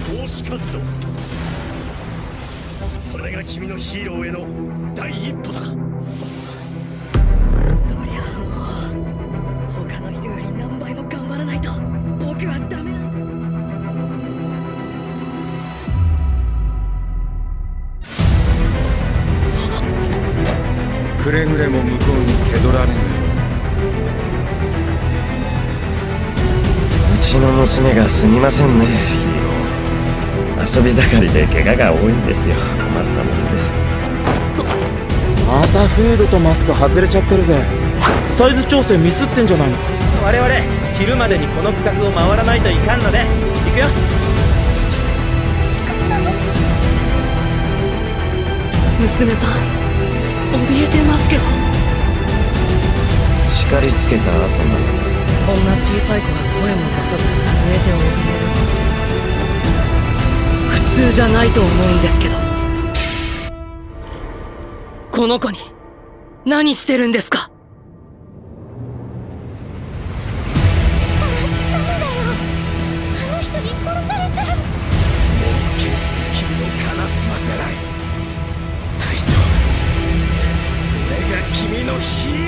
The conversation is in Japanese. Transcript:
奉仕活動、それが君のヒーローへの第一歩だ。そりゃあもう他の人より何倍も頑張らないと僕はダメなんだ。くれぐれも向こうに気取られぬ。うちの娘がすみませんね。遊び盛りで怪我が多いんですよ。困ったものです。またフードとマスク外れちゃってるぜ。サイズ調整ミスってんじゃないの？我々昼までにこの区画を回らないといかんので行くよ。娘さん怯えてますけど。叱りつけた後なのに。こんな小さい子が声も出さず震えて怯える。普通じゃないと思うんですけど。この子に何してるんですか？あの人に殺されちゃう。決して君を悲しませない。大丈夫。俺が君のヒーロー